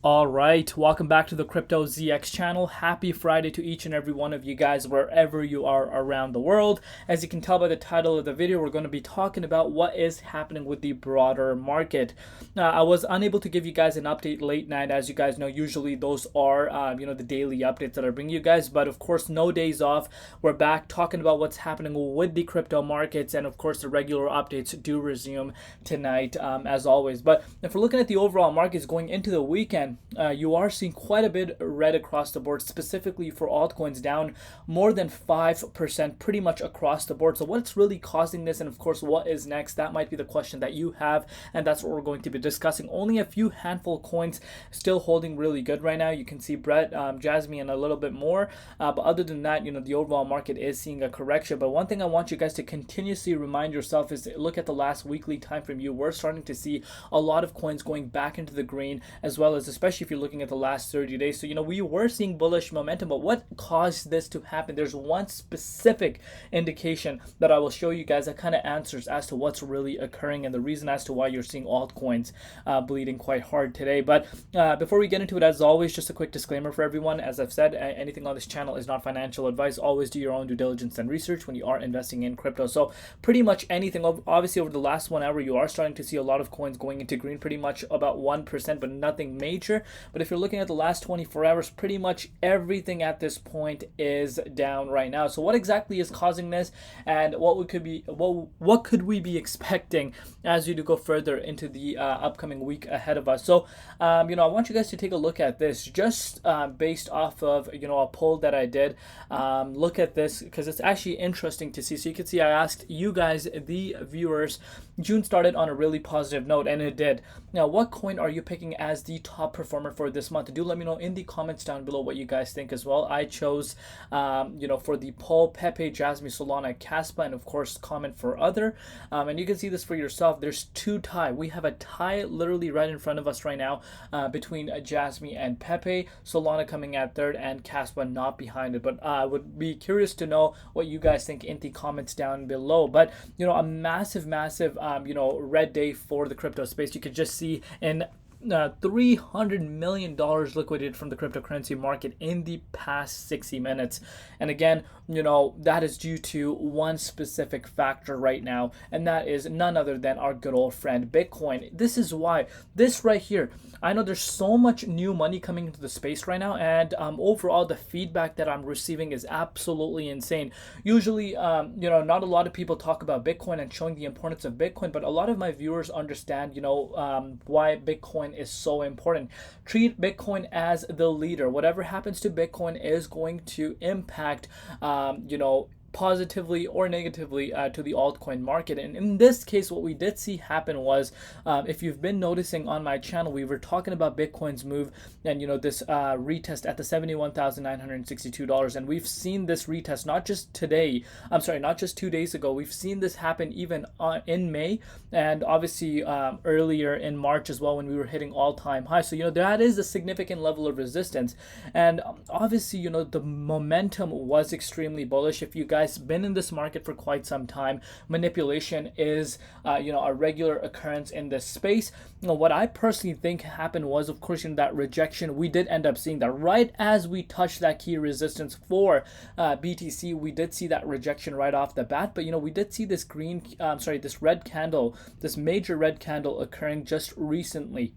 All right, welcome back to the Crypto ZX channel. Happy Friday to each and every one of you guys wherever you are around the world. As you can tell by the title of the video, we're going to be talking about what is happening with the broader market. I was unable to give you guys an update late night. As you guys know, usually those are the daily updates that I bring you guys, but of course no days off. We're back talking about what's happening with the crypto markets, and of course the regular updates do resume tonight as always. But if we're looking at the overall markets going into the weekend, you are seeing quite a bit red across the board, specifically for altcoins, down more than 5% pretty much across the board. So what's really causing this, and of course what is next? That might be the question that you have, and that's what we're going to be discussing. Only a few handful of coins still holding really good right now. You can see Brett, Jasmy, and a little bit more, but other than that, the overall market is seeing a correction. But one thing I want you guys to continuously remind yourself is look at the last weekly time frame. You were starting to see a lot of coins going back into the green, as well as especially if you're looking at the last 30 days. So we were seeing bullish momentum, but what caused this to happen? There's one specific indication that I will show you guys that kind of answers as to what's really occurring and the reason as to why you're seeing altcoins bleeding quite hard today. But before we get into it, as always, just a quick disclaimer for everyone. As I've said, anything on this channel is not financial advice. Always do your own due diligence and research when you are investing in crypto. So pretty much anything, obviously over the last 1 hour, you are starting to see a lot of coins going into green, pretty much about 1%, but nothing major. But if you're looking at the last 24 hours, pretty much everything at this point is down right now. So what exactly is causing this, and what could we be expecting as you go further into the upcoming week ahead of us? So I want you guys to take a look at this, just based off of a poll that I did. Look at this because it's actually interesting to see. So you can see I asked you guys, the viewers, June started on a really positive note, and it did. Now, what coin are you picking as the top performer for this month? Do let me know in the comments down below what you guys think as well. I chose for the poll, Pepe, Jasmy, Solana, Kaspa, and of course comment for other. And you can see this for yourself. There's two tie. We have a tie literally right in front of us right now between Jasmy and Pepe. Solana coming at third, and Kaspa not behind it. But I would be curious to know what you guys think in the comments down below. But a massive red day for the crypto space. You could just see in $300 million liquidated from the cryptocurrency market in the past 60 minutes. And again, that is due to one specific factor right now, and that is none other than our good old friend Bitcoin. This is why this right here, I know there's so much new money coming into the space right now, and overall the feedback that I'm receiving is absolutely insane. Usually not a lot of people talk about Bitcoin and showing the importance of Bitcoin, but a lot of my viewers understand why Bitcoin is so important. Treat Bitcoin as the leader. Whatever happens to Bitcoin is going to impact positively or negatively to the altcoin market. And in this case, what we did see happen was, if you've been noticing on my channel, we were talking about Bitcoin's move and this retest at the $71,962, and we've seen this retest not just today, not just 2 days ago. We've seen this happen even in May, and obviously earlier in March as well, when we were hitting all-time high. So that is a significant level of resistance, and obviously the momentum was extremely bullish. If you guys been in this market for quite some time, manipulation is a regular occurrence in this space. What I personally think happened was, of course, that rejection. We did end up seeing that right as we touched that key resistance for BTC. We did see that rejection right off the bat, but we did see this this red candle, this major red candle occurring just recently.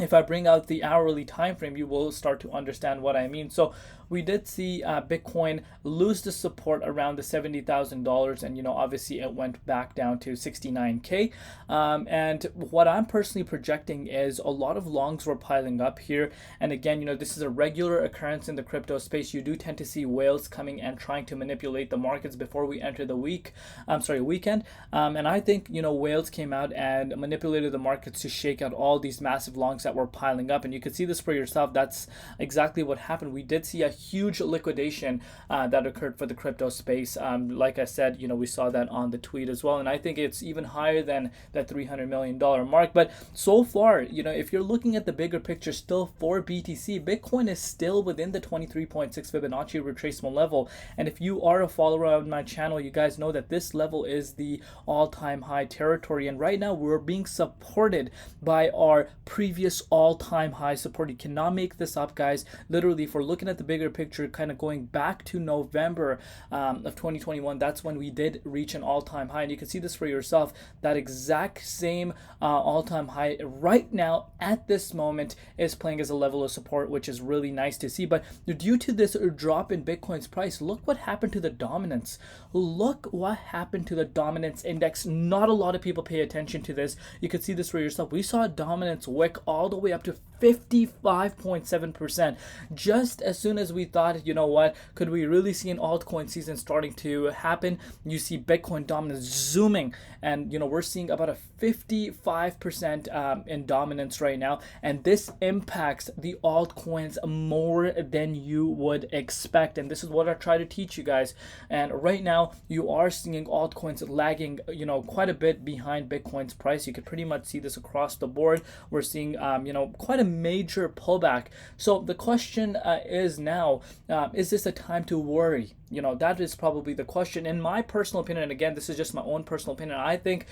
If I bring out the hourly time frame, you will start to understand what I mean. So we did see Bitcoin lose the support around the $70,000, and obviously it went back down to 69K. And what I'm personally projecting is a lot of longs were piling up here. And again, this is a regular occurrence in the crypto space. You do tend to see whales coming and trying to manipulate the markets before we enter the weekend. And I think whales came out and manipulated the markets to shake out all these massive longs that were piling up, and you could see this for yourself. That's exactly what happened. We did see a huge liquidation that occurred for the crypto space. Like I said, we saw that on the tweet as well, and I think it's even higher than that $300 million mark. But so far, if you're looking at the bigger picture still for BTC, Bitcoin is still within the 23.6 Fibonacci retracement level. And if you are a follower of my channel, you guys know that this level is the all-time high territory. And right now we're being supported by our previous all-time high support. You cannot make this up, guys. Literally, if we're looking at the bigger picture, kind of going back to November of 2021, that's when we did reach an all-time high. And you can see this for yourself. That exact same all-time high right now at this moment is playing as a level of support, which is really nice to see. But due to this drop in Bitcoin's price, look what happened to the dominance. Look what happened to the dominance index. Not a lot of people pay attention to this. You can see this for yourself. We saw dominance wick all the way up to 55.7%. Just as soon as we thought, what, could we really see an altcoin season starting to happen? You see Bitcoin dominance zooming, and we're seeing about a 55% in dominance right now, and this impacts the altcoins more than you would expect. And this is what I try to teach you guys. And right now you are seeing altcoins lagging quite a bit behind Bitcoin's price. You could pretty much see this across the board. We're seeing quite a major pullback. So the question is now, is this a time to worry? That is probably the question. In my personal opinion, and again, this is just my own personal opinion, I think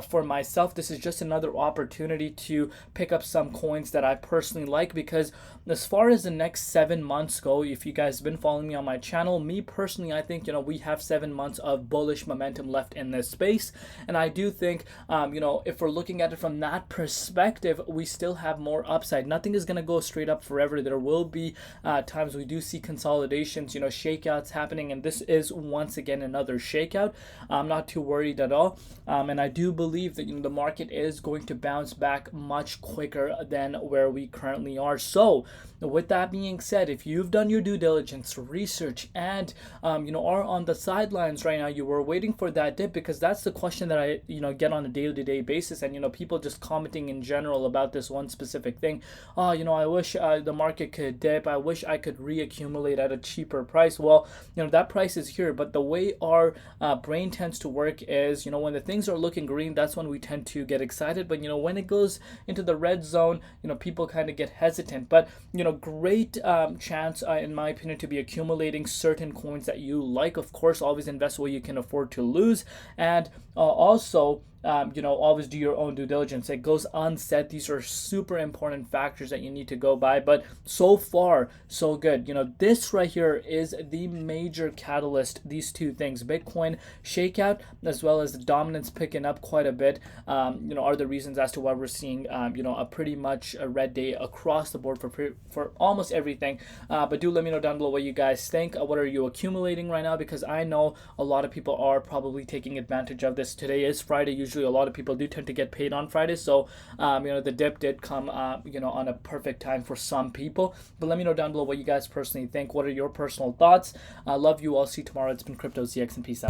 for myself, this is just another opportunity to pick up some coins that I personally like, because as far as the next 7 months go, if you guys have been following me on my channel, me personally, I think, we have 7 months of bullish momentum left in this space. And I do think, if we're looking at it from that perspective, we still have more upside. Nothing is going to go straight up forever. There will be times we do see consolidations, shakeouts happening. And this is once again another shakeout. I'm not too worried at all, and I do believe that the market is going to bounce back much quicker than where we currently are. So with that being said, if you've done your due diligence, research, and are on the sidelines right now, you were waiting for that dip, because that's the question that I get on a day-to-day basis, and people just commenting in general about this one specific thing. Oh, I wish the market could dip. I wish I could reaccumulate at a cheaper price. Well, that price is here, but the way our brain tends to work is, when the things are looking green, that's when we tend to get excited. But when it goes into the red zone, people kind of get hesitant. But great chance, in my opinion, to be accumulating certain coins that you like. Of course, always invest what you can afford to lose, and also always do your own due diligence. It goes unsaid. These are super important factors that you need to go by. But so far, so good. This right here is the major catalyst. These two things, Bitcoin shakeout as well as the dominance picking up quite a bit, are the reasons as to why we're seeing, a pretty much a red day across the board for almost everything. But do let me know down below what you guys think. What are you accumulating right now? Because I know a lot of people are probably taking advantage of this. Today is Friday. Usually a lot of people do tend to get paid on Friday, so the dip did come on a perfect time for some people. But let me know down below what you guys personally think. What are your personal thoughts? I love you all. See you tomorrow. It's been Crypto ZX, and peace out.